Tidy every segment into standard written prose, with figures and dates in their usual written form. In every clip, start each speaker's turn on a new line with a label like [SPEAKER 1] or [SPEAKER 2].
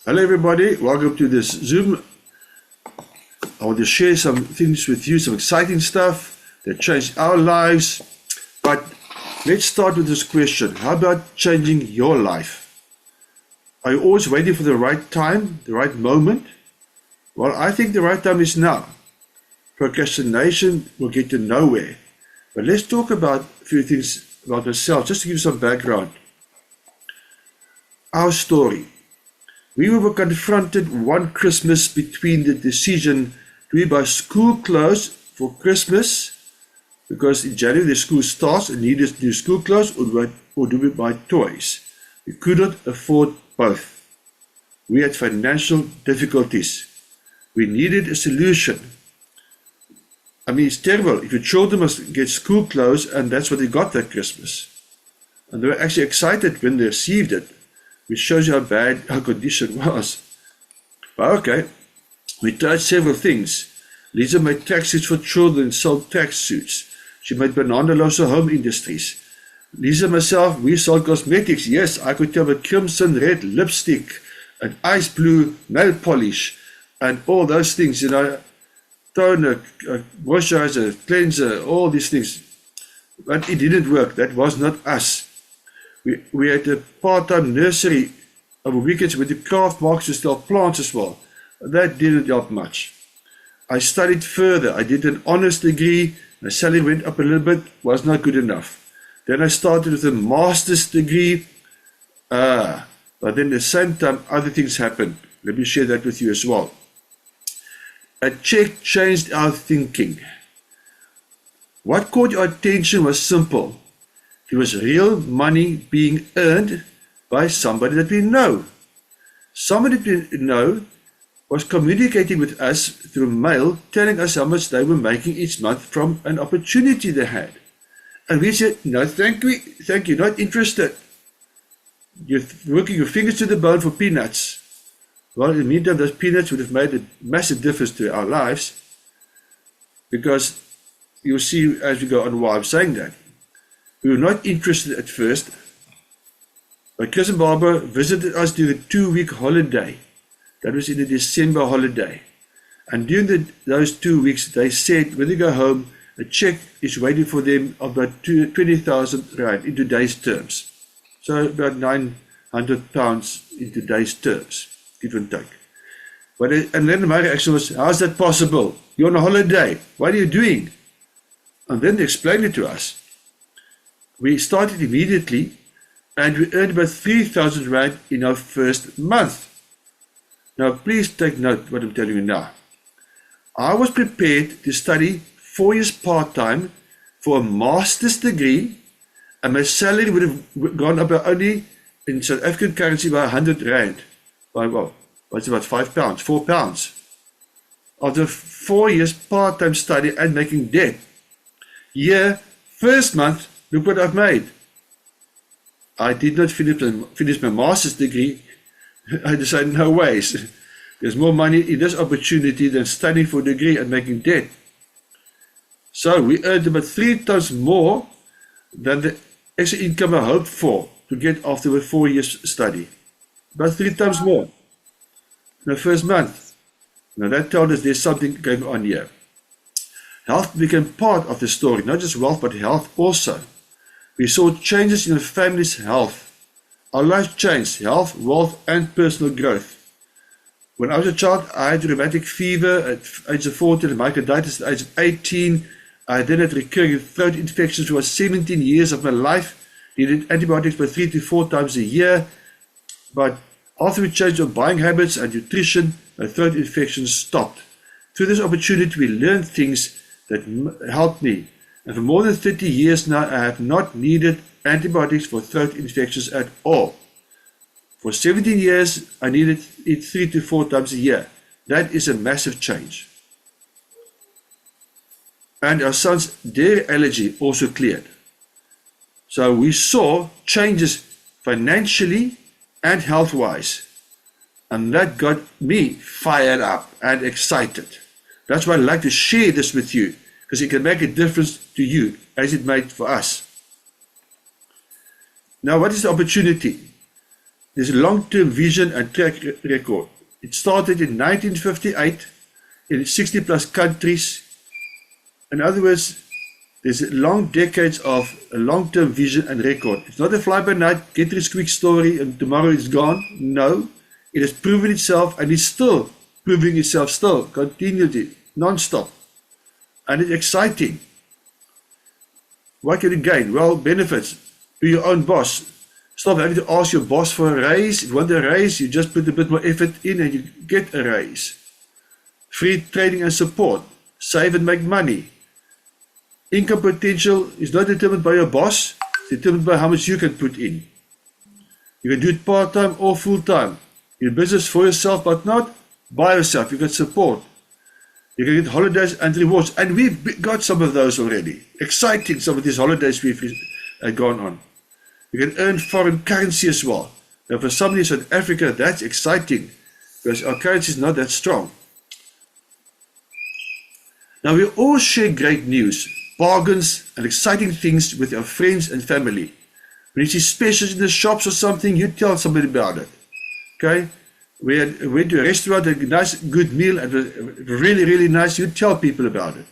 [SPEAKER 1] Hello everybody, welcome to this Zoom. I want to share some things with you, some exciting stuff that changed our lives. But let's start with this question. How about changing your life? Are you always waiting for the right time, the right moment? Well, I think the right time is now. Procrastination will get you nowhere. But let's talk about a few things about myself, just to give you some background. Our story. We were confronted one Christmas between the decision, do we buy school clothes for Christmas, because in January the school starts and needed new school clothes, or do we buy toys? We could not afford both. We had financial difficulties. We needed a solution. I mean, it's terrible if your children must get school clothes and that's what they got that Christmas. And they were actually excited when they received it, which shows you how bad our condition was. But okay, we tried several things. Lisa made tracksuits for children and sold tracksuits. She made banana loaves for home industries. Lisa and myself, we sold cosmetics. Yes, I could tell with crimson red lipstick and ice blue nail polish and all those things, toner, moisturizer, cleanser, all these things. But it didn't work. That was not us. We had a part-time nursery over weekends with the craft markets to sell plants as well. That didn't help much. I studied further. I did an honors degree. My salary went up a little bit, was not good enough. Then I started with a master's degree. But then at the same time, other things happened. Let me share that with you as well. A check changed our thinking. What caught your attention was simple. It was real money being earned by somebody that we know. Somebody that we know was communicating with us through mail, telling us how much they were making each month from an opportunity they had. And we said, no, thank you, not interested. You're working your fingers to the bone for peanuts. Well, in the meantime, those peanuts would have made a massive difference to our lives, because you'll see as we go on why I'm saying that. We were not interested at first, but Chris and Barbara visited us during a 2-week holiday. That was in the December holiday. And during those 2 weeks, they said, when they go home, a check is waiting for them of about 20,000 Rand in today's terms. So about £900 in today's terms, give and take. And then my reaction was, how's that possible? You're on a holiday. What are you doing? And then they explained it to us. We started immediately, and we earned about 3,000 Rand in our first month. Now, please take note what I'm telling you now. I was prepared to study 4 years part-time for a master's degree, and my salary would have gone up by only in South African currency by 100 Rand. What's about £5, £4. After 4 years part-time study and making debt. First month, look what I've made. I did not finish my master's degree. I decided, no ways. There's more money in this opportunity than studying for a degree and making debt. So we earned about 3 times more than the extra income I hoped for to get after a 4 years study. About 3 times more in the first month. Now that told us there's something going on here. Health became part of the story, not just wealth, but health also. We saw changes in the family's health. Our life changed, health, wealth, and personal growth. When I was a child, I had rheumatic fever at age of 14, and myocarditis at age of 18. I then had recurring throat infections for 17 years of my life. Needed antibiotics by 3 to 4 times a year. But after we changed our buying habits and nutrition, my throat infections stopped. Through this opportunity, we learned things that helped me. And for more than 30 years now, I have not needed antibiotics for throat infections at all. For 17 years, I needed it 3 to 4 times a year. That is a massive change. And our son's dairy allergy also cleared. So we saw changes financially and health-wise. And that got me fired up and excited. That's why I'd like to share this with you, because it can make a difference to you as it made for us. Now, what is the opportunity? there's a long-term vision and track record. It started in 1958 in 60 plus countries. In other words, there's long decades of a long-term vision and record. It's not a fly-by-night, get-rich-quick story and tomorrow it's gone. No, it has proven itself and it's still proving itself continually, non-stop. And it's exciting. What can you gain? Well, benefits. Be your own boss. Stop having to ask your boss for a raise. If you want a raise, you just put a bit more effort in and you get a raise. Free training and support. Save and make money. Income potential is not determined by your boss. It's determined by how much you can put in. You can do it part-time or full-time. Your business for yourself, but not by yourself. You get support. You can get holidays and rewards. And we've got some of those already. Exciting, some of these holidays we've gone on. You can earn foreign currency as well. Now for somebody in South Africa, that's exciting because our currency is not that strong. Now we all share great news, bargains and exciting things with our friends and family. When you see specials in the shops or something, you tell somebody about it. Okay? We went to a restaurant, a nice, good meal, and it was really, really nice. You tell people about it.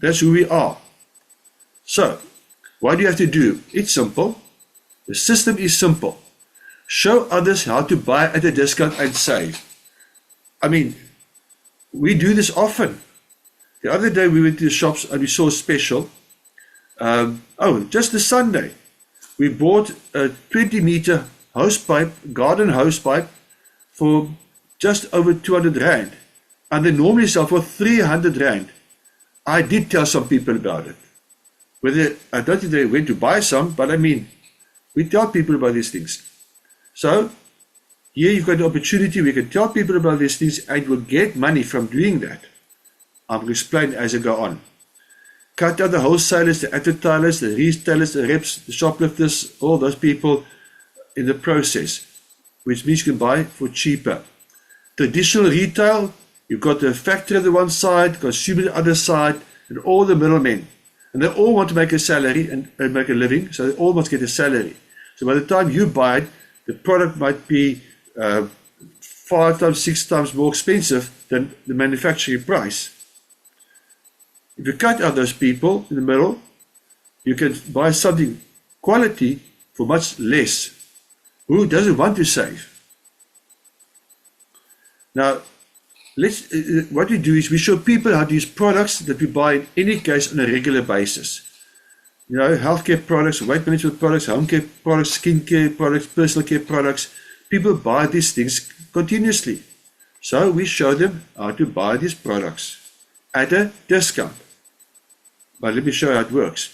[SPEAKER 1] That's who we are. So, what do you have to do? It's simple. The system is simple. Show others how to buy at a discount and save. I mean, we do this often. The other day we went to the shops and we saw a special. Just this Sunday, we bought a 20-meter hosepipe, garden hosepipe, for just over 200 Rand. And they normally sell for 300 Rand. I did tell some people about it. I don't think they went to buy some, but I mean, we tell people about these things. So, here you've got the opportunity, we can tell people about these things and we'll get money from doing that. I'm going to explain as I go on. Cut out the wholesalers, the advertisers, the retailers, the reps, the shoplifters, all those people in the process, which means you can buy for cheaper. Traditional retail, you've got the factory on the one side, consumer on the other side, and all the middlemen. And they all want to make a salary and make a living, so they all must get a salary. So by the time you buy it, the product might be 5 times, 6 times more expensive than the manufacturing price. If you cut out those people in the middle, you can buy something quality for much less. Who doesn't want to save? Now, what we do is we show people how to use products that we buy in any case on a regular basis. You know, healthcare products, weight management products, home care products, skincare products, personal care products. People buy these things continuously. So we show them how to buy these products at a discount. But let me show you how it works.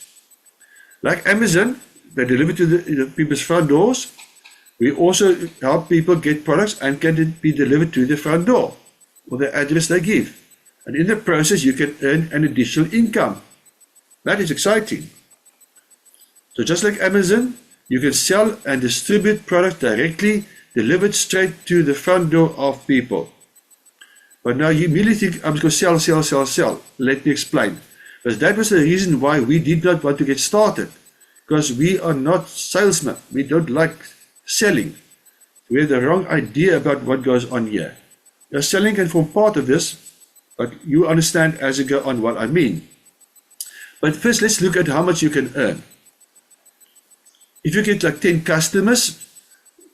[SPEAKER 1] Like Amazon, they deliver to the people's front doors. We also help people get products and can be delivered to the front door or the address they give. And in the process, you can earn an additional income. That is exciting. So just like Amazon, you can sell and distribute products directly, delivered straight to the front door of people. But now you immediately think, I'm just going to sell. Let me explain. Because that was the reason why we did not want to get started. Because we are not salesmen. We don't like selling. We have the wrong idea about what goes on here. Now, selling can form part of this, but you understand as I go on what I mean. But first, let's look at how much you can earn. If you get like 10 customers,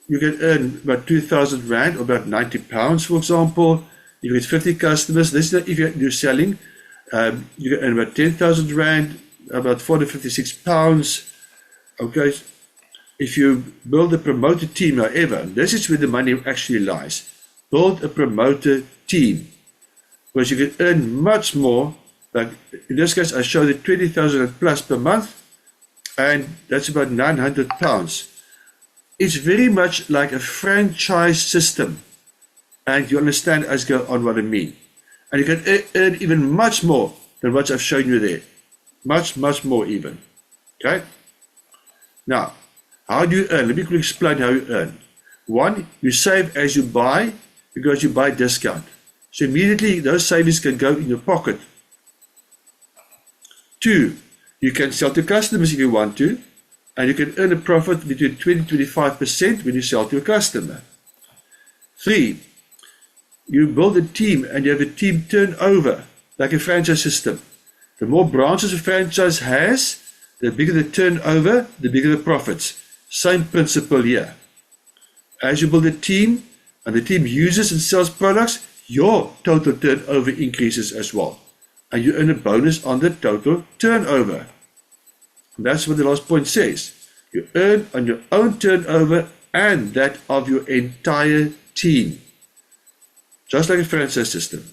[SPEAKER 1] you can earn about 2,000 Rand or about 90 pounds, for example. If you get 50 customers, this is if you're selling, you can earn about 10,000 Rand, about 456 pounds. Okay. If you build a promoter team, however, this is where the money actually lies. Build a promoter team, because you can earn much more. Like in this case, I showed it 20,000 plus per month, and that's about 900 pounds. It's very much like a franchise system, and you understand as I go on what I mean. And you can earn even much more than what I've shown you there. Much, much more even. Okay? Now, how do you earn? Let me quickly explain how you earn. One, you save as you buy because you buy discount. So immediately those savings can go in your pocket. Two, you can sell to customers if you want to, and you can earn a profit between 20 to 25% when you sell to a customer. 3, you build a team and you have a team turnover, like a franchise system. The more branches a franchise has, the bigger the turnover, the bigger the profits. Same principle here. As you build a team and the team uses and sells products, your total turnover increases as well. And you earn a bonus on the total turnover. And that's what the last point says. You earn on your own turnover and that of your entire team. Just like a franchise system.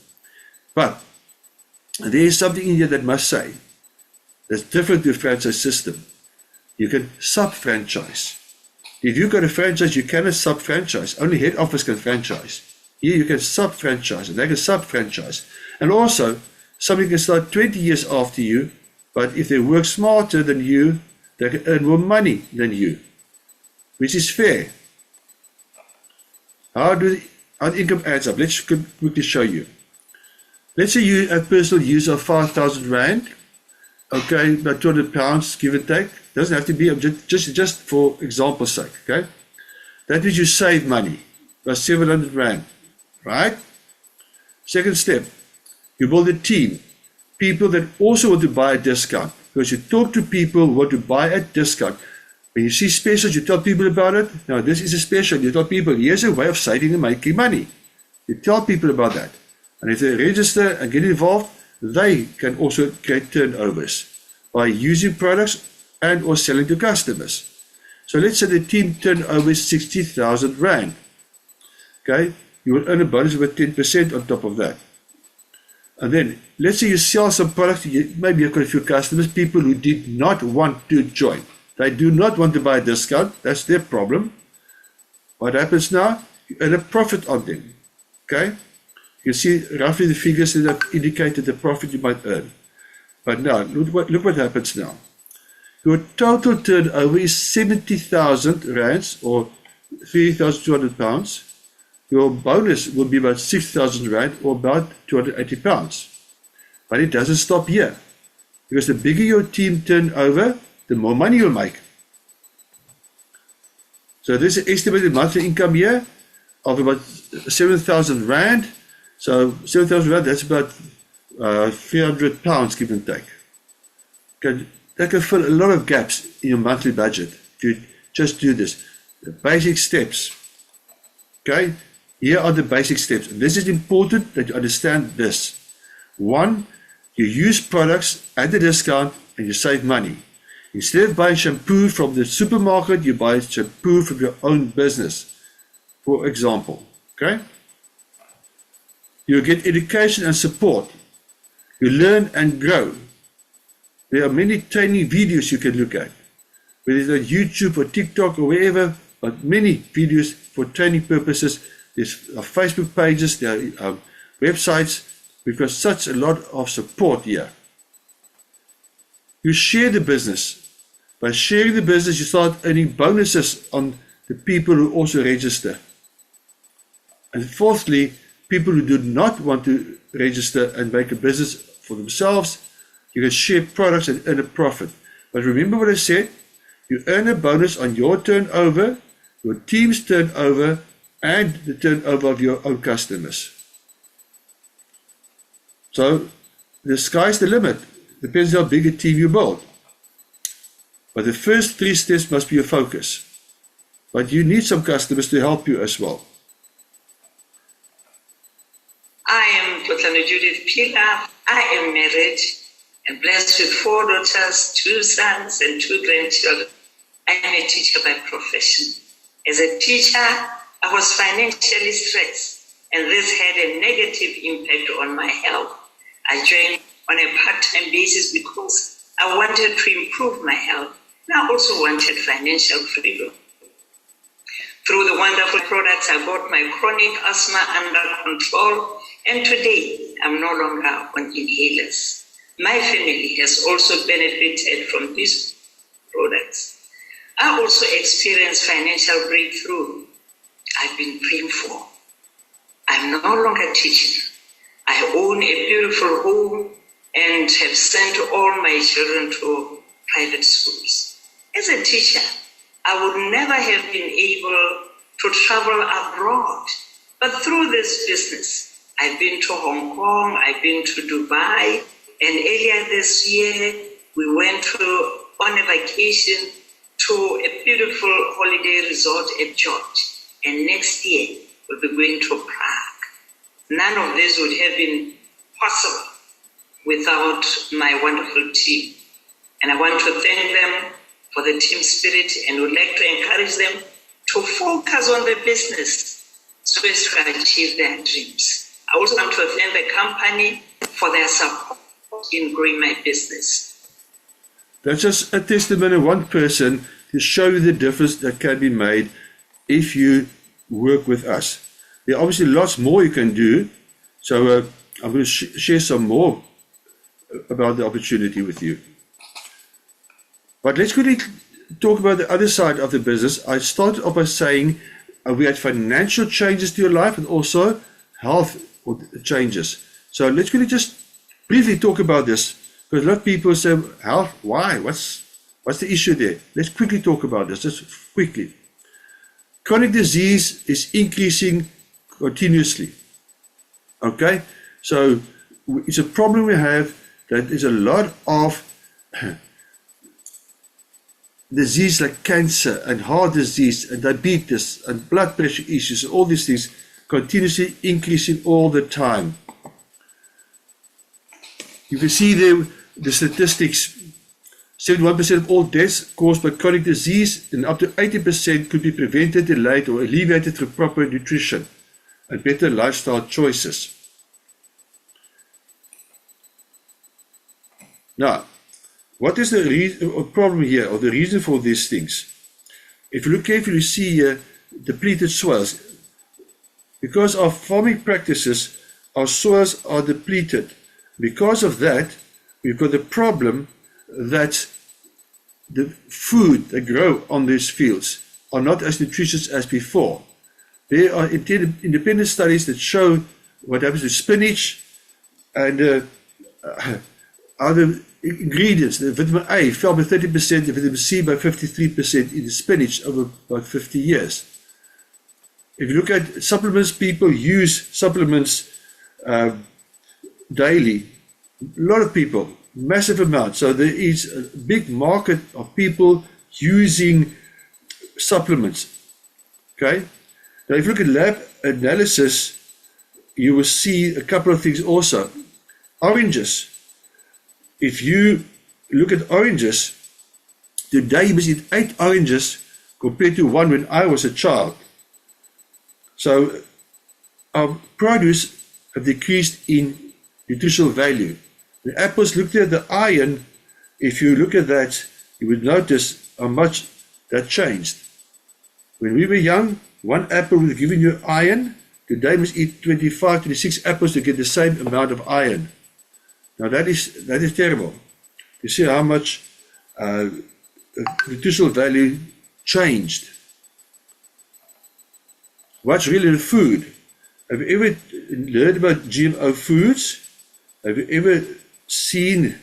[SPEAKER 1] But there is something in here that must say that's different to a franchise system. You can sub-franchise. If you've got a franchise, you cannot sub-franchise. Only head office can franchise. Here you can sub-franchise, and they can sub-franchise. And also, somebody can start 20 years after you, but if they work smarter than you, they can earn more money than you, which is fair. How the income adds up? Let's quickly show you. Let's say you have personal use of 5,000 Rand, okay, about 200 pounds, give and take. Doesn't have to be, just for example's sake, okay? That means you save money, about 700 Rand, right? Second step, you build a team, people that also want to buy a discount, because you talk to people who want to buy a discount. When you see specials, you tell people about it. Now, this is a special. You tell people, here's a way of saving and making money. You tell people about that. And if they register and get involved, they can also create turnovers by using products and or selling to customers. So let's say the team turnover is 60,000 Rand. Okay, you will earn a bonus of 10% on top of that. And then let's say you sell some products, maybe you've got a few customers, people who did not want to join. They do not want to buy a discount. That's their problem. What happens now? You earn a profit on them. Okay? You see roughly the figures that have indicated the profit you might earn. But now, look what happens now. Your total turnover is 70,000 rands or 3,200 pounds. Your bonus will be about 6,000 Rand or about 280 pounds. But it doesn't stop here. Because the bigger your team turnover, the more money you'll make. So there's an estimated monthly income here of about 7,000 Rand. So 7,000 Rand, that's about 300 pounds, give and take. That can fill a lot of gaps in your monthly budget if you just do this. The basic steps. Okay, here are the basic steps. And this is important that you understand this. 1, you use products at a discount and you save money. Instead of buying shampoo from the supermarket, you buy shampoo from your own business, for example. Okay? You get education and support. You learn and grow. There are many training videos you can look at, whether it's on YouTube or TikTok or wherever, but many videos for training purposes. There's Facebook pages, there are websites. We've got such a lot of support here. You share the business. By sharing the business, you start earning bonuses on the people who also register. And fourthly, people who do not want to register and make a business for themselves, you can share products and earn a profit. But remember what I said, you earn a bonus on your turnover, your team's turnover, and the turnover of your own customers. So the sky's the limit. Depends how big a team you build. But the first 3 steps must be your focus. But you need some customers to help you as well.
[SPEAKER 2] I am Tlotlano Judith Pila. I am married and blessed with 4 daughters, 2 sons, and 2 grandchildren. I am a teacher by profession. As a teacher, I was financially stressed, and this had a negative impact on my health. I joined on a part-time basis because I wanted to improve my health, and I also wanted financial freedom. Through the wonderful products, I got my chronic asthma under control, and today I'm no longer on inhalers. My family has also benefited from these products. I also experienced financial breakthrough I've been praying for. I'm no longer teaching. I own a beautiful home and have sent all my children to private schools. As a teacher, I would never have been able to travel abroad. But through this business, I've been to Hong Kong, I've been to Dubai, and earlier this year, we went on a vacation to a beautiful holiday resort at George. And next year, we'll be going to Prague. None of this would have been possible without my wonderful team. And I want to thank them for the team spirit and would like to encourage them to focus on the business so as to achieve their dreams. I also want to thank the company for their support in growing my business.
[SPEAKER 1] That's just a testimony of one person to show you the difference that can be made if you work with us. There are obviously lots more you can do, so I'm going to share some more about the opportunity with you. But let's quickly talk about the other side of the business. I started off by saying we had financial changes to your life and also health changes. So let's quickly just briefly talk about this, because a lot of people say, health, why? What's the issue there? Let's quickly talk about this, just quickly. Chronic disease is increasing continuously. Okay? So it's a problem we have, that there's a lot of disease like cancer and heart disease and diabetes and blood pressure issues, all these things continuously increasing all the time. You can see there the statistics. 71% of all deaths caused by chronic disease and up to 80% could be prevented, delayed or alleviated through proper nutrition and better lifestyle choices. Now, what is the problem here, or the reason for these things? If you look carefully, you see here depleted soils. Because of farming practices, our soils are depleted. Because of that, we've got the problem that the food that grow on these fields are not as nutritious as before. There are independent studies that show what happens to spinach and other ingredients. The vitamin A fell by 30%, the vitamin C by 53% in the spinach over about 50 years. If you look at supplements, people use supplements daily. A lot of people, massive amounts. So there is a big market of people using supplements. Okay? Now, if you look at lab analysis, you will see a couple of things also. Oranges. If you look at oranges, today you must eat 8 oranges compared to 1 when I was a child. So our produce have decreased in nutritional value. The apples, looked at the iron, if you look at that, you would notice how much that changed. When we were young, 1 apple would have given you iron. Today you must eat 25, 26 apples to get the same amount of iron. Now that is terrible. You see how much nutritional value changed. What's really the food? Have you ever learned about GMO foods? Have you ever seen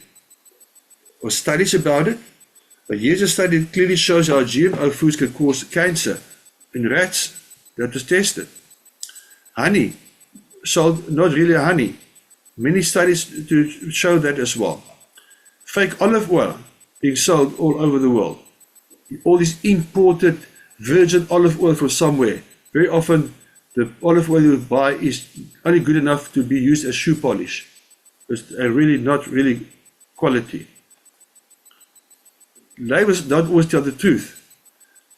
[SPEAKER 1] or studies about it? But here's a study that clearly shows how GMO foods can cause cancer in rats that was tested. Honey, sold not really honey. Many studies to show that as well. Fake olive oil being sold all over the world. All these imported virgin olive oil from somewhere. Very often the olive oil you buy is only good enough to be used as shoe polish. It's really not really quality. Labels don't always tell the truth.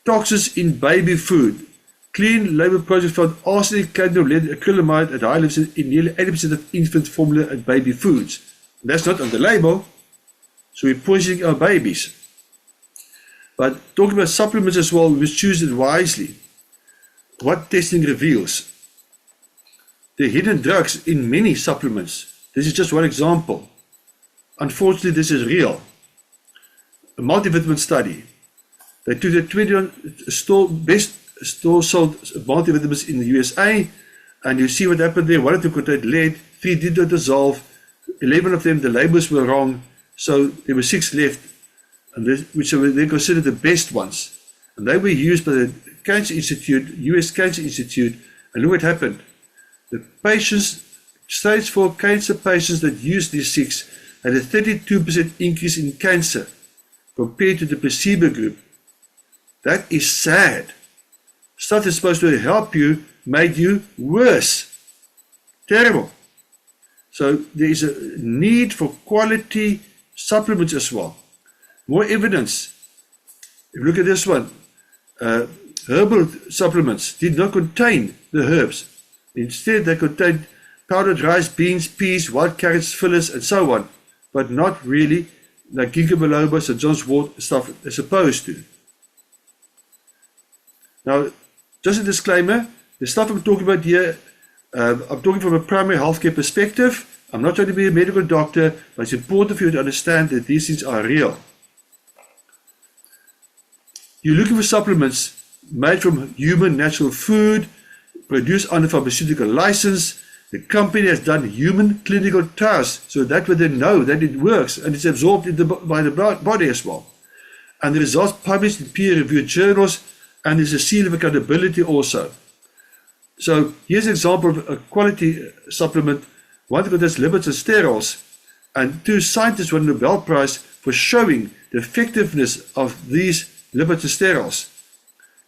[SPEAKER 1] Toxins in baby food. Clean label projects found arsenic, cadmium, lead, acrylamide at high levels in nearly 80% of infant formula and baby foods. And that's not on the label, so we're poisoning our babies. But talking about supplements as well, we must choose it wisely. What testing reveals? The hidden drugs in many supplements. This is just one example. Unfortunately, this is real. A multivitamin study. They took the 21 best store-sold multivitamins in the USA, and you see what happened there. One of them contained lead, 3 did not dissolve, 11 of them, the labels were wrong, so there were 6 left which are then considered the best ones. And they were used by the Cancer Institute, US Cancer Institute, and look what happened. The patients, stage 4 cancer patients that used these 6 had a 32% increase in cancer compared to the placebo group. That is sad. Stuff that's supposed to help you made you worse. Terrible. So there is a need for quality supplements as well. More evidence. If you look at this one, herbal supplements did not contain the herbs. Instead, they contained powdered rice, beans, peas, wild carrots, fillers, and so on, but not really like ginkgo biloba, St. John's wort stuff as opposed to. Now, just a disclaimer, the stuff I'm talking about here, I'm talking from a primary healthcare perspective. I'm not trying to be a medical doctor, but it's important for you to understand that these things are real. You're looking for supplements made from human natural food, produced under pharmaceutical license. The company has done human clinical trials, so that way they know that it works and it's absorbed by the body as well. And the results published in peer-reviewed journals, and there's a seal of accountability also. So here's an example of a quality supplement. One contains lipids and sterols, and 2 scientists won the Nobel Prize for showing the effectiveness of these lipids and sterols.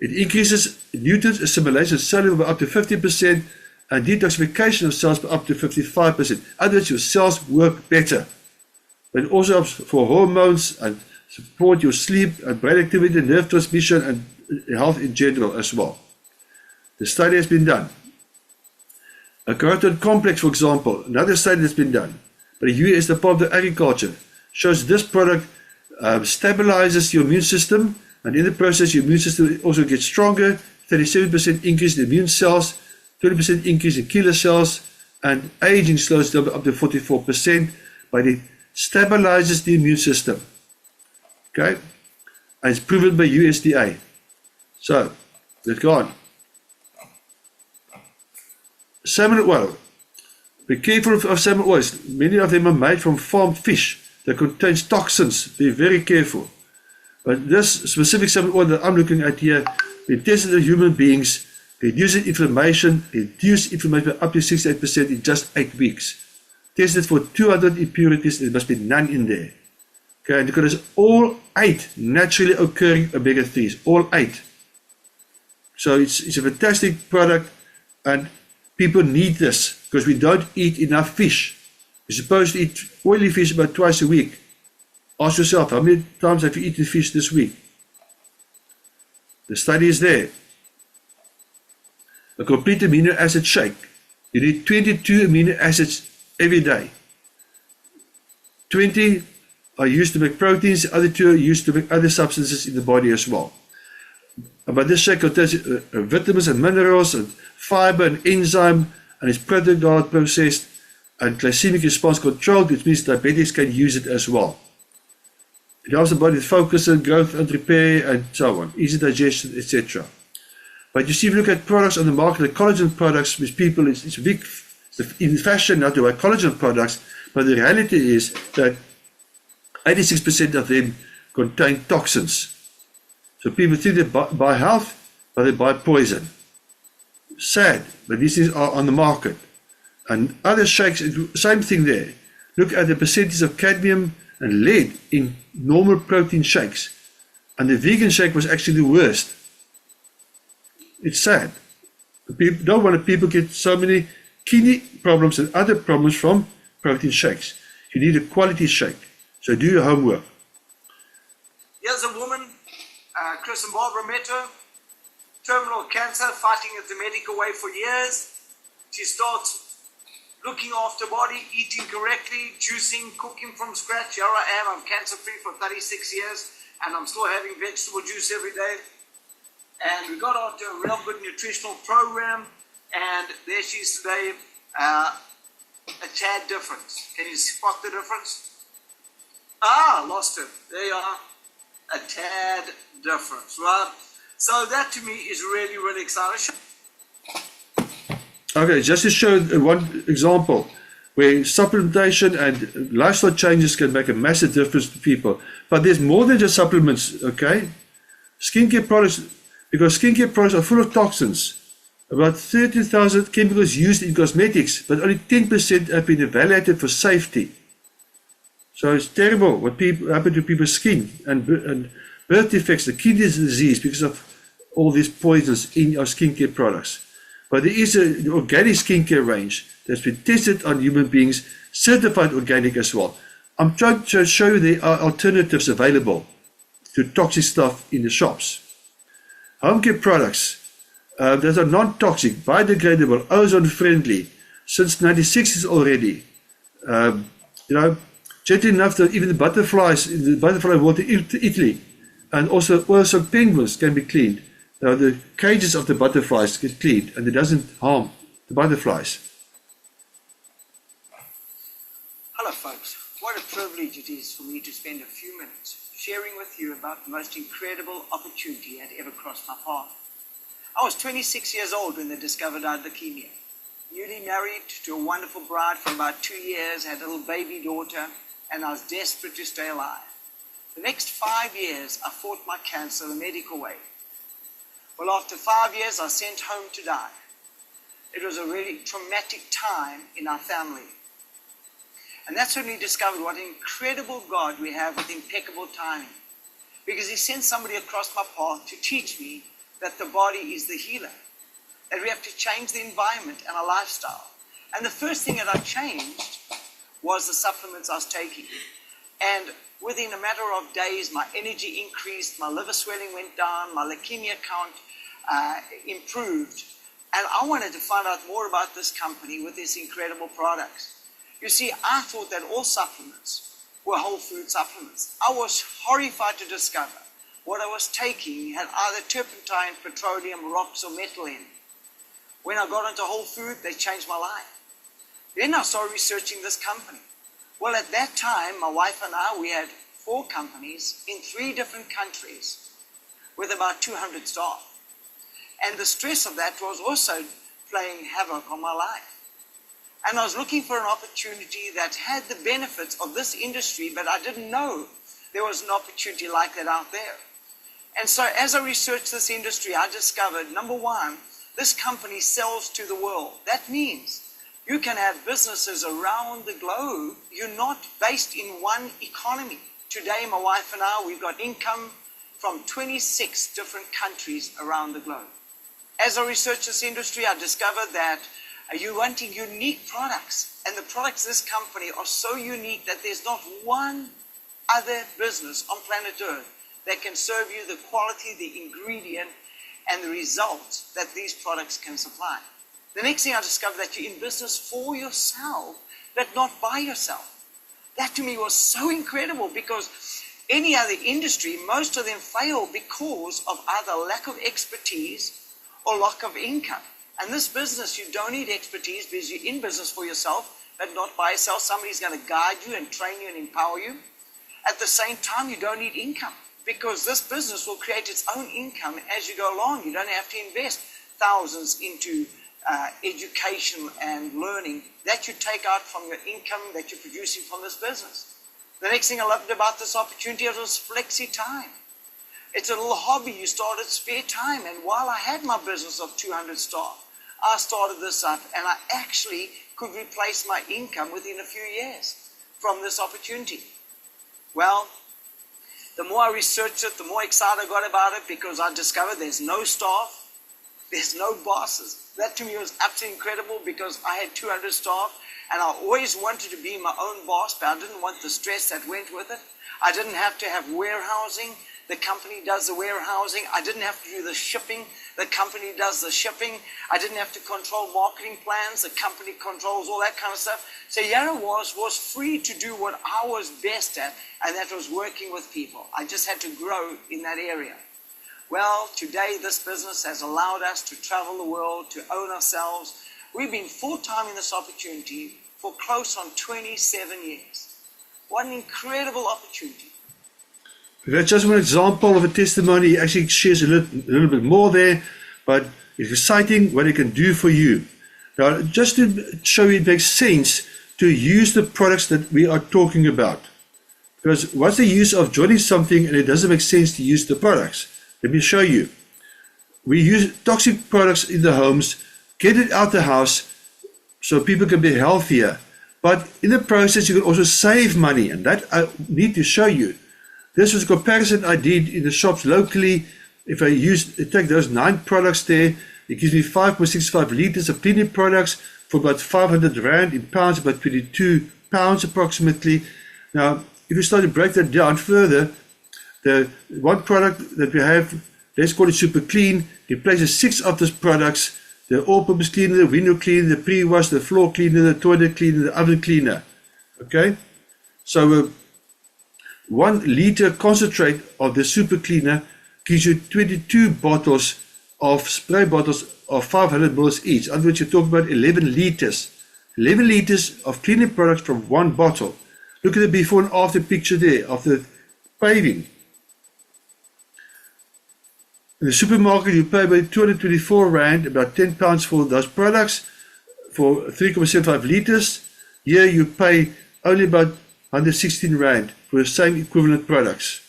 [SPEAKER 1] It increases nutrient assimilation cellular by up to 50% and detoxification of cells by up to 55%. In other words, your cells work better. But it also helps for hormones and support your sleep and brain activity, nerve transmission, and health in general as well. The study has been done. A carotid complex, for example, another study that's been done by the US Department of Agriculture, shows this product stabilizes your immune system, and in the process your immune system also gets stronger, 37% increase in immune cells, 20% increase in killer cells, and aging slows down up to 44%, but it stabilizes the immune system. Okay? And it's proven by USDA. So, let's go on. Salmon oil. Be careful of salmon oils. Many of them are made from farmed fish that contains toxins. Be very careful. But this specific salmon oil that I'm looking at here, we tested on human beings, reduced inflammation by up to 68% in just 8 weeks. Tested for 200 impurities, there must be none in there. Okay, and because all 8 naturally occurring omega-3s, all 8. So it's a fantastic product, and people need this because we don't eat enough fish. You're supposed to eat oily fish about twice a week. Ask yourself, how many times have you eaten fish this week? The study is there. A complete amino acid shake. You need 22 amino acids every day. 20 are used to make proteins, the other 2 are used to make other substances in the body as well. But this shake contains vitamins and minerals and fiber and enzyme, and it's protein processed and glycemic response controlled, which means diabetics can use it as well. It helps the body focus and growth and repair and so on, easy digestion, etc. But you see, if you look at products on the market, the collagen products, which people, it's big in fashion now to buy collagen products, but the reality is that 86% of them contain toxins. So people think they buy health, but they buy poison. Sad, but these things are on the market. And other shakes, same thing there. Look at the percentage of cadmium and lead in normal protein shakes. And the vegan shake was actually the worst. It's sad. People don't want people get so many kidney problems and other problems from protein shakes. You need a quality shake. So do your homework.
[SPEAKER 3] Here's a woman, Chris and Barbara met her, terminal cancer, fighting it the medical way for years. She starts looking after body, eating correctly, juicing, cooking from scratch. Here I am, I'm cancer-free for 36 years, and I'm still having vegetable juice every day. And we got onto a real good nutritional program, and there she is today, a tad different. Can you spot the difference? Lost her. There you are. A tad difference, right? So that to me is really, really exciting.
[SPEAKER 1] Okay, just to show one example. where supplementation and lifestyle changes can make a massive difference to people. But there's more than just supplements, okay? Skincare products, because skincare products are full of toxins. About 30,000 chemicals used in cosmetics, but only 10% have been evaluated for safety. So it's terrible what happen to people's skin and birth defects, the kidney disease, because of all these poisons in our skincare products. But there is an organic skincare range that's been tested on human beings, certified organic as well. I'm trying to show you there are alternatives available to toxic stuff in the shops. Home care products that are non-toxic, biodegradable, ozone-friendly, since 96 already. Gentle enough that even the butterflies in the butterfly world in Italy, and also oil-soaked penguins can be cleaned. Now the cages of the butterflies get cleaned, and it doesn't harm the butterflies.
[SPEAKER 3] Hello folks, what a privilege it is for me to spend a few minutes sharing with you about the most incredible opportunity that ever crossed my path. I was 26 years old when they discovered I had leukemia. Newly married to a wonderful bride for about 2 years, had a little baby daughter, and I was desperate to stay alive. The next 5 years, I fought my cancer the medical way. Well, after 5 years, I was sent home to die. It was a really traumatic time in our family. And that's when we discovered what an incredible God we have with impeccable timing. Because He sent somebody across my path to teach me that the body is the healer. That we have to change the environment and our lifestyle. And the first thing that I changed was the supplements I was taking. And within a matter of days, my energy increased, my liver swelling went down, my leukemia count improved. And I wanted to find out more about this company with these incredible products. You see, I thought that all supplements were whole food supplements. I was horrified to discover what I was taking had either turpentine, petroleum, rocks, or metal in. When I got into whole food, they changed my life. Then I started researching this company. Well, at that time, my wife and I, we had 4 companies in 3 different countries with about 200 staff. And the stress of that was also playing havoc on my life. And I was looking for an opportunity that had the benefits of this industry, but I didn't know there was an opportunity like that out there. And so as I researched this industry, I discovered, number one, this company sells to the world. That means you can have businesses around the globe. You're not based in one economy. Today, my wife and I, we've got income from 26 different countries around the globe. As I researched this industry, I discovered that you're wanting unique products. And the products of this company are so unique that there's not one other business on planet Earth that can serve you the quality, the ingredient, and the results that these products can supply. The next thing I discovered that you're in business for yourself, but not by yourself. That to me was so incredible, because any other industry, most of them fail because of either lack of expertise or lack of income. And this business, you don't need expertise because you're in business for yourself, but not by yourself. Somebody's going to guide you and train you and empower you. At the same time, you don't need income, because this business will create its own income as you go along. You don't have to invest thousands into education and learning that you take out from your income that you're producing from this business. The next thing I loved about this opportunity was flexi time. It's a little hobby you start at spare time. And while I had my business of 200 staff, I started this up, and I actually could replace my income within a few years from this opportunity. Well, the more I researched it, the more excited I got about it, because I discovered there's no staff, there's no bosses. That to me was absolutely incredible, because I had 200 staff, and I always wanted to be my own boss, but I didn't want the stress that went with it. I didn't have to have warehousing. The company does the warehousing. I didn't have to do the shipping. The company does the shipping. I didn't have to control marketing plans. The company controls all that kind of stuff. So Yarra was free to do what I was best at, and that was working with people. I just had to grow in that area. Well, today this business has allowed us to travel the world, to own ourselves. We've been full-time in this opportunity for close on 27 years. What an incredible opportunity.
[SPEAKER 1] That's just one example of a testimony. He actually shares a little bit more there, but it's exciting what it can do for you. Now, just to show you it makes sense to use the products that we are talking about. Because what's the use of joining something and it doesn't make sense to use the products? Let me show you. We use toxic products in the homes, get it out the house so people can be healthier. But in the process, you can also save money, and that I need to show you. This was a comparison I did in the shops locally. If I take those 9 products there, it gives me 5.65 liters of cleaning products for about 500 Rand in pounds, about 22 pounds approximately. Now, if you start to break that down further, the one product that we have, let's call it Super Clean, replaces 6 of those products: the all-purpose cleaner, the window cleaner, the pre-wash, the floor cleaner, the toilet cleaner, the oven cleaner. Okay? So 1 liter concentrate of the Super Cleaner gives you 22 bottles of spray bottles of 500 ml each. In other words, you're talking about 11 liters. 11 liters of cleaning products from 1 bottle. Look at the before and after picture there of the paving. In the supermarket, you pay about 224 Rand, about 10 pounds for those products, for 3.75 liters. Here you pay only about 116 Rand for the same equivalent products.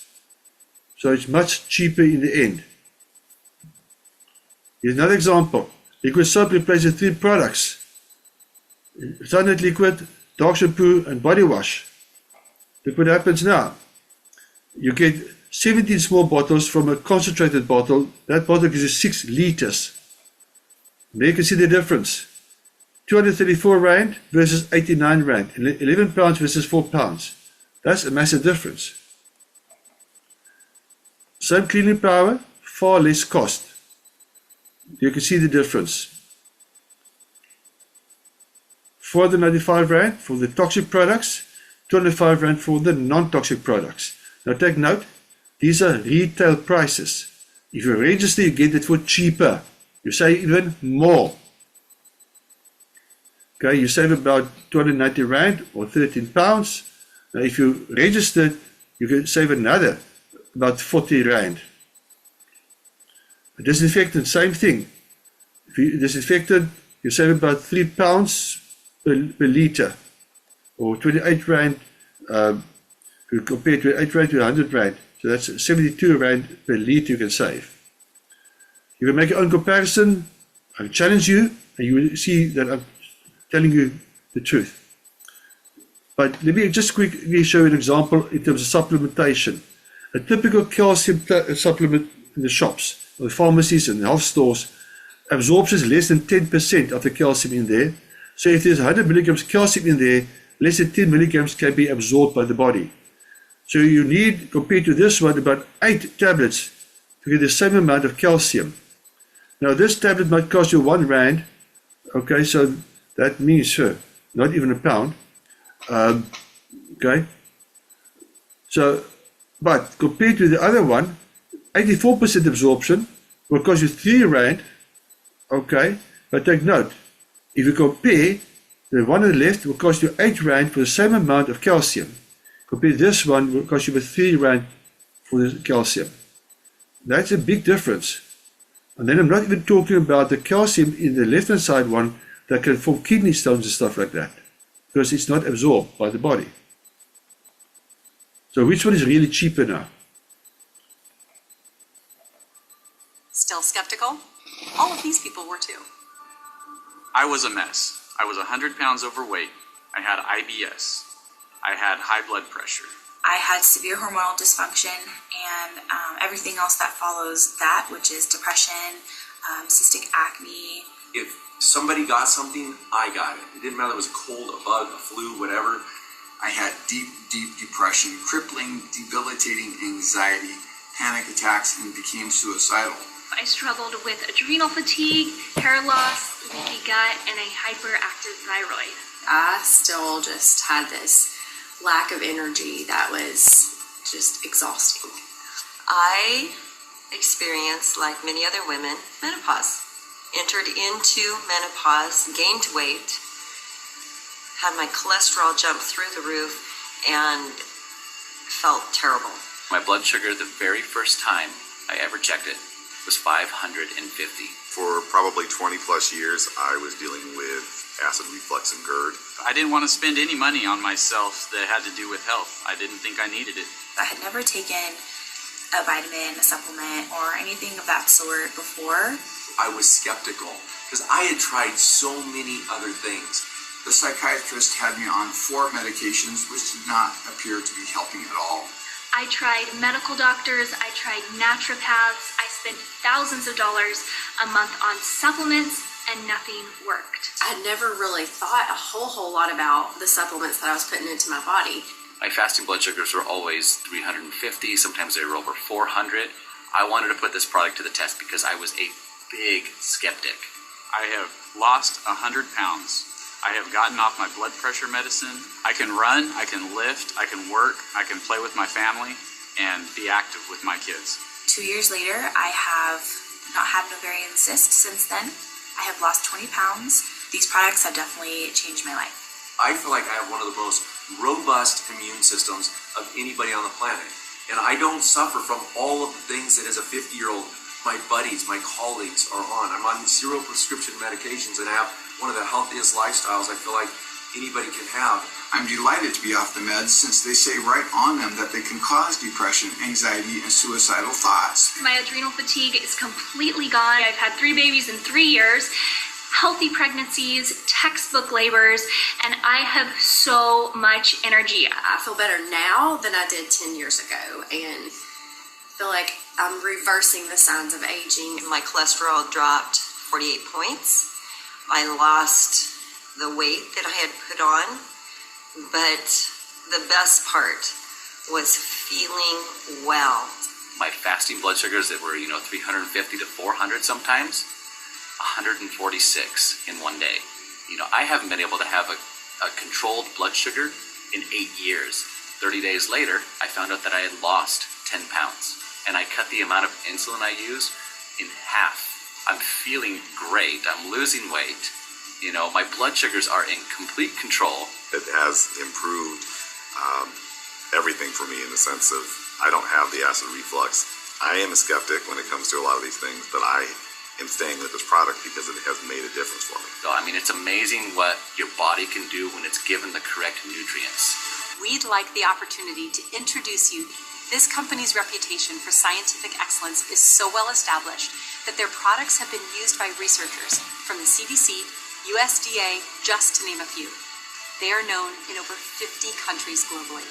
[SPEAKER 1] So it's much cheaper in the end. Here's another example. Liquid soap replaces 3 products: Sunlight liquid, dark shampoo, and body wash. Look what happens now. You get 17 small bottles from a concentrated bottle. That bottle gives you 6 liters. There you can see the difference. 234 Rand versus 89 Rand. 11 pounds versus 4 pounds. That's a massive difference. Same cleaning power, far less cost. You can see the difference. 495 Rand for the toxic products, 205 Rand for the non-toxic products. Now take note, these are retail prices. If you register, you get it for cheaper. You save even more. Okay, you save about 290 Rand or 13 pounds. Now if you register, you can save another about 40 Rand. A disinfectant, same thing. If you disinfectant, you save about 3 pounds per litre, or 28 Rand, you compare 28 Rand to 100 Rand. So that's 72 Rand per litre you can save. You can make your own comparison. I challenge you, and you will see that I'm telling you the truth. But let me just quickly show you an example in terms of supplementation. A typical calcium supplement in the shops, or the pharmacies and health stores, absorbs less than 10% of the calcium in there. So if there's 100 milligrams calcium in there, less than 10 milligrams can be absorbed by the body. So you need, compared to this one, about 8 tablets to get the same amount of calcium. Now this tablet might cost you 1 Rand. Okay, so that means not even a pound. Okay. So, but compared to the other one, 84% absorption will cost you 3 Rand. Okay, but take note, if you compare, the one on the left will cost you 8 Rand for the same amount of calcium. Compare this one, will cost you about 3 Rand for the calcium. That's a big difference. And then I'm not even talking about the calcium in the left-hand side one that can form kidney stones and stuff like that, because it's not absorbed by the body. So which one is really cheaper now?
[SPEAKER 4] Still skeptical? All of these people were too.
[SPEAKER 5] I was a mess. I was 100 pounds overweight. I had IBS. I had high blood pressure.
[SPEAKER 6] I had severe hormonal dysfunction and everything else that follows that, which is depression, cystic acne.
[SPEAKER 7] If somebody got something, I got it. It didn't matter if it was a cold, a bug, a flu, whatever.
[SPEAKER 8] I had deep depression, crippling, debilitating anxiety, panic attacks, and became suicidal.
[SPEAKER 9] I struggled with adrenal fatigue, hair loss, leaky gut, and a hyperactive thyroid.
[SPEAKER 4] I still just had this lack of energy that was just exhausting.
[SPEAKER 10] I experienced, like many other women, menopause. Entered into menopause, gained weight, had my cholesterol jump through the roof, and felt terrible.
[SPEAKER 5] My blood sugar the very first time I ever checked it was 550.
[SPEAKER 11] For probably 20 plus years, I was dealing with acid reflux and GERD.
[SPEAKER 5] I didn't want to spend any money on myself that had to do with health. I didn't think I needed it.
[SPEAKER 6] I had never taken a vitamin, a supplement, or anything of that sort before.
[SPEAKER 7] I was skeptical because I had tried so many other things.
[SPEAKER 8] The psychiatrist had me on 4 medications, which did not appear to be helping at all.
[SPEAKER 9] I tried medical doctors, I tried naturopaths, I spent thousands of dollars a month on supplements, and nothing worked.
[SPEAKER 4] I had never really thought a whole lot about the supplements that I was putting into my body.
[SPEAKER 12] My fasting blood sugars were always 350, sometimes they were over 400. I wanted to put this product to the test because I was a big skeptic.
[SPEAKER 5] I have lost 100 pounds. I have gotten off my blood pressure medicine. I can run, I can lift, I can work, I can play with my family, and be active with my kids.
[SPEAKER 6] 2 years later, I have not had an ovarian cyst since then. I have lost 20 pounds. These products have definitely changed my life.
[SPEAKER 7] I feel like I have one of the most robust immune systems of anybody on the planet. And I don't suffer from all of the things that as a 50-year-old, my buddies, my colleagues are on. I'm on 0 prescription medications and I have one of the healthiest lifestyles I feel like anybody can have.
[SPEAKER 8] I'm delighted to be off the meds since they say right on them that they can cause depression, anxiety, and suicidal thoughts.
[SPEAKER 9] My adrenal fatigue is completely gone. I've had 3 babies in 3 years, healthy pregnancies, textbook labors, and I have so much energy.
[SPEAKER 4] I feel better now than I did 10 years ago, and feel like I'm reversing the signs of aging.
[SPEAKER 10] My cholesterol dropped 48 points. I lost the weight that I had put on, but the best part was feeling well.
[SPEAKER 12] My fasting blood sugars that were, 350 to 400 sometimes, 146 in one day. I haven't been able to have a controlled blood sugar in 8 years. 30 days later, I found out that I had lost 10 pounds, and I cut the amount of insulin I use in half. I'm feeling great. I'm losing weight. My blood sugars are in complete control.
[SPEAKER 11] It has improved everything for me in the sense of I don't have the acid reflux. I am a skeptic when it comes to a lot of these things, but I am staying with this product because it has made a difference for me.
[SPEAKER 12] So, it's amazing what your body can do when it's given the correct nutrients.
[SPEAKER 13] We'd like the opportunity to introduce you. This company's reputation for scientific excellence is so well established that their products have been used by researchers from the CDC, USDA, just to name a few. They are known in over 50 countries globally.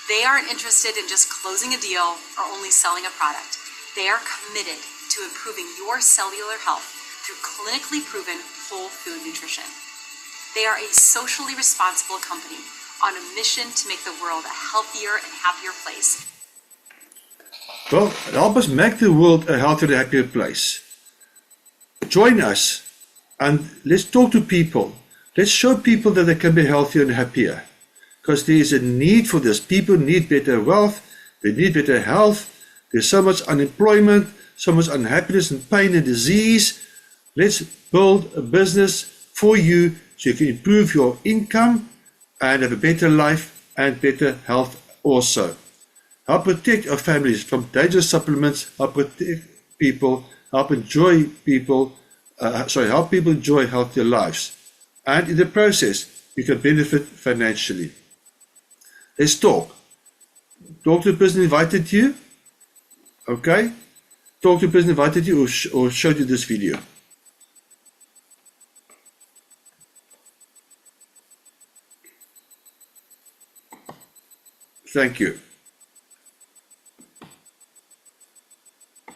[SPEAKER 13] They aren't interested in just closing a deal or only selling a product. They are committed to improving your cellular health through clinically proven whole food nutrition. They are a socially responsible company on a mission to make the world a healthier and happier place.
[SPEAKER 1] Well, help us make the world a healthier, happier place. Join us and let's talk to people. Let's show people that they can be healthier and happier. Because there is a need for this. People need better wealth. They need better health. There's so much unemployment, so much unhappiness and pain and disease. Let's build a business for you so you can improve your income and have a better life and better health also. Help protect our families from dangerous supplements, help protect people, help people enjoy healthier lives. And in the process, you can benefit financially. Let's talk. Talk to the person who invited you. Okay? Talk to the person who invited you or showed you this video. Thank you.